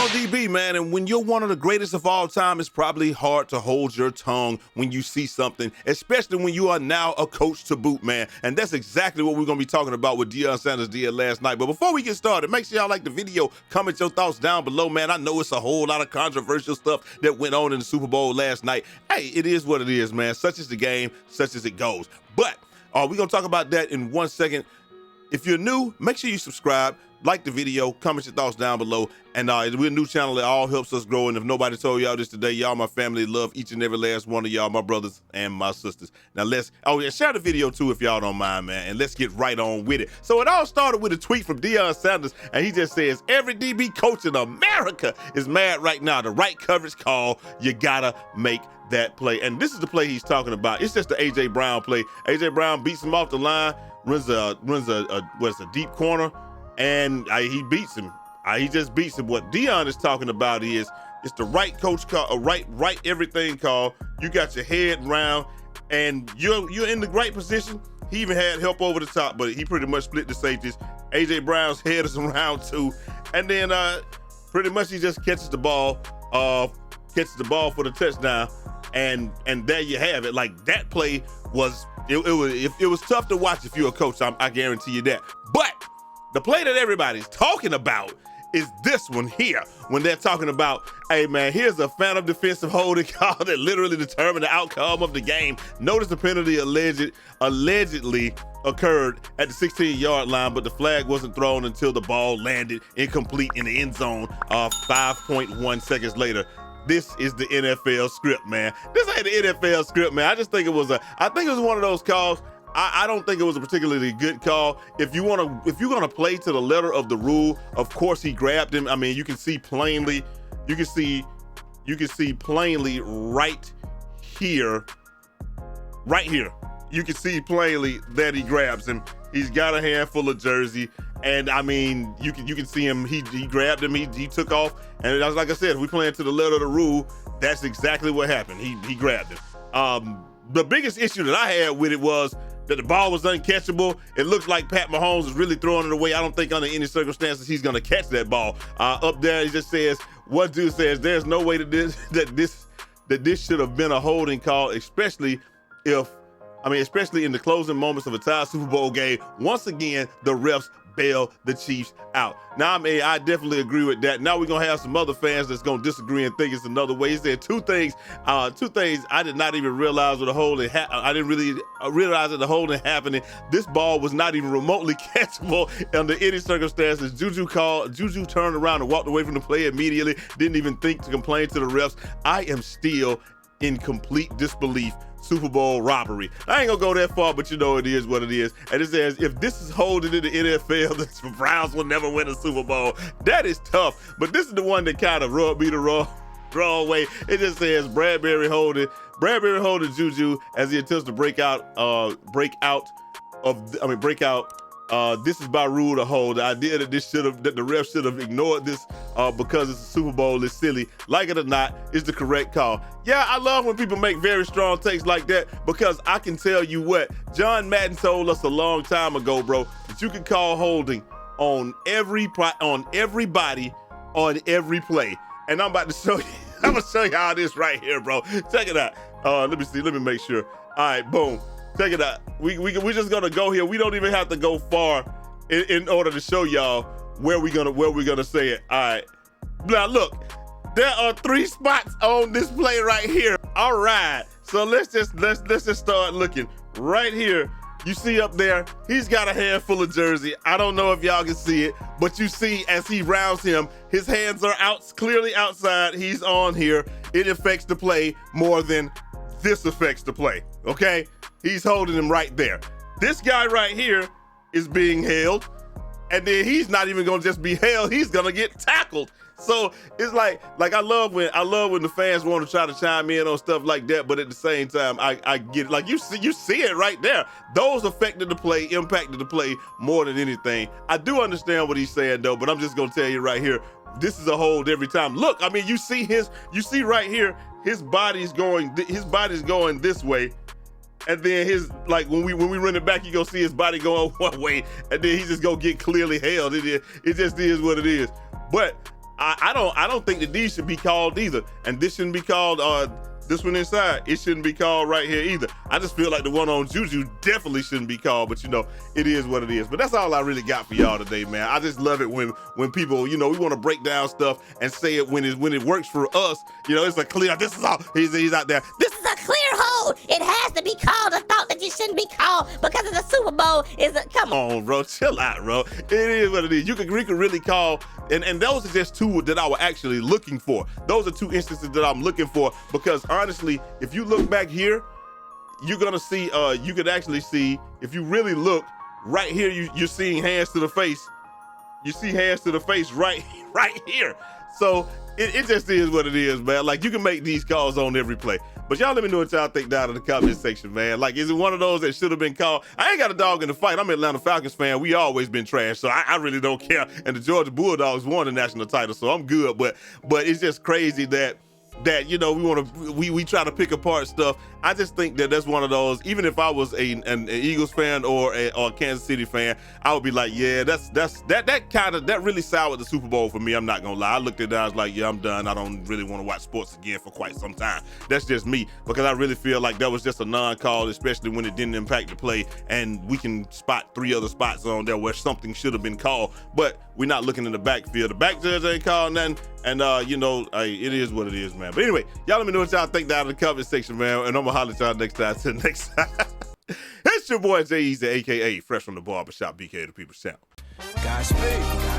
on DB, man, and when you're one of the greatest of all time, it's probably hard to hold your tongue when you see something, especially when you are now a coach to boot, man. And that's exactly what we're going to be talking about with Deion Sanders did last night. But before we get started, make sure y'all like the video, comment your thoughts down below, man. I know it's a whole lot of controversial stuff that went on in the Super Bowl last night. Hey, it is what it is, man. Such is the game, such as it goes. But we're going to talk about that in 1 second. If you're new, make sure you subscribe, like the video, comment your thoughts down below. And we're a new channel that all helps us grow. And if nobody told y'all this today, y'all my family, love each and every last one of y'all, my brothers and my sisters. Now share the video too if y'all don't mind, man, and let's get right on with it. So it all started with a tweet from Deion Sanders, and he just says, every DB coach in America is mad right now. The right coverage call, you gotta make that play. And this is the play he's talking about. It's just the A.J. Brown play. A.J. Brown beats him off the line, runs a deep corner, and he beats him. He just beats him. What Deion is talking about is it's the right coach call, a right everything call. You got your head round, and you're in the right position. He even had help over the top, but he pretty much split the safeties. A.J. Brown's head is around too, and then pretty much he just catches the ball for the touchdown, and there you have it. Like, that play was it was tough to watch if you're a coach. I guarantee you that. But the play that everybody's talking about is this one here, when they're talking about, hey man, here's a phantom defensive holding call that literally determined the outcome of the game. Notice the penalty allegedly occurred at the 16-yard line, but the flag wasn't thrown until the ball landed incomplete in the end zone 5.1 seconds later. This is the NFL script, man. This ain't the NFL script, man. I just think it was one of those calls. I don't think it was a particularly good call. If you're gonna play to the letter of the rule, of course he grabbed him. I mean, you can see plainly right here. You can see plainly that he grabs him. He's got a handful of jersey, and I mean, you can see him. He grabbed him. He took off, and like I said, if we playing to the letter of the rule, that's exactly what happened. He grabbed him. The biggest issue that I had with it was that the ball was uncatchable. It looks like Pat Mahomes is really throwing it away. I don't think under any circumstances he's gonna catch that ball. Up there, he just says, what dude says, there's no way that this should have been a holding call, especially in the closing moments of a tied Super Bowl game. Once again, the refs bail the Chiefs out. Now, I definitely agree with that. Now we're gonna have some other fans that's gonna disagree and think it's another way. He said two things I did not even realize with the holding. I didn't really realize that the holding happening. This ball was not even remotely catchable under any circumstances. Juju turned around and walked away from the play immediately. Didn't even think to complain to the refs. I am still in complete disbelief. Super Bowl robbery. I ain't gonna go that far, but you know it is what it is. And it says, if this is holding in the NFL, the Browns will never win a Super Bowl. That is tough. But this is the one that kind of rubbed me the wrong way. It just says Bradbury holding Juju as he attempts to break out. This is by rule to hold. The idea that the ref should have ignored this because it's a Super Bowl is silly. Like it or not, it's the correct call. Yeah, I love when people make very strong takes like that, because I can tell you what, John Madden told us a long time ago, bro, that you can call holding on everybody on every play. And I'm about to show you. I'm gonna show y'all this right here, bro. Check it out. Let me see. Let me make sure. All right, boom. Check it out. We're just gonna go here. We don't even have to go far in order to show y'all where we're gonna say it. All right. Now look, there are 3 spots on this play right here. All right. So let's just start looking right here. You see up there, he's got a handful of jersey. I don't know if y'all can see it, but you see as he rounds him, his hands are clearly outside. He's on here. It affects the play more than this affects the play. Okay. He's holding him right there. This guy right here is being held, and then he's not even gonna just be held, he's gonna get tackled. So it's like I love when the fans want to try to chime in on stuff like that, but at the same time, I get it. Like you see it right there. Those affected the play, impacted the play more than anything. I do understand what he's saying though, but I'm just gonna tell you right here, this is a hold every time. Look, I mean, you see right here, his body's going this way. And then when we run it back, you go see his body going one way, and then he just go get clearly held. It just is what it is. But I don't think that these should be called either. And this shouldn't be called this one inside. It shouldn't be called right here either. I just feel like the one on Juju definitely shouldn't be called, but you know, it is what it is. But that's all I really got for y'all today, man. I just love it when people, you know, we want to break down stuff and say it when it works for us. You know, it's a clear, this is all, he's out there. This is a clear hole. It has to be called a thought that you shouldn't be called because of the Super Bowl come on, bro. Chill out, bro. It is what it is. We could really call, and those are just two that I was actually looking for. Those are two instances that I'm looking for because honestly, if you look back here, you're gonna see, you could actually see, if you really look, right here, you're seeing hands to the face. You see hands to the face right here. So it just is what it is, man. Like, you can make these calls on every play. But y'all let me know what y'all think down in the comment section, man. Like, is it one of those that should have been called? I ain't got a dog in the fight. I'm an Atlanta Falcons fan. We always been trash, so I really don't care. And the Georgia Bulldogs won the national title, so I'm good. But it's just crazy that you know, we try to pick apart stuff. I just think that that's one of those, even if I was an Eagles fan or a Kansas City fan, I would be like, yeah, that really soured the Super Bowl for me. I'm not gonna lie. I looked at that, I was like, yeah, I'm done. I don't really want to watch sports again for quite some time. That's just me, because I really feel like that was just a non-call, especially when it didn't impact the play, and we can spot 3 other spots on there where something should have been called, but we're not looking in the backfield. The back judge ain't called nothing, and you know, it is what it is, man. But anyway, y'all let me know what y'all think down in the comment section, man, and I'm gonna holler at y'all next time. Till next time. It's your boy Jay Easy, aka Fresh from the Barbershop, BK the People's Champ. Godspeed.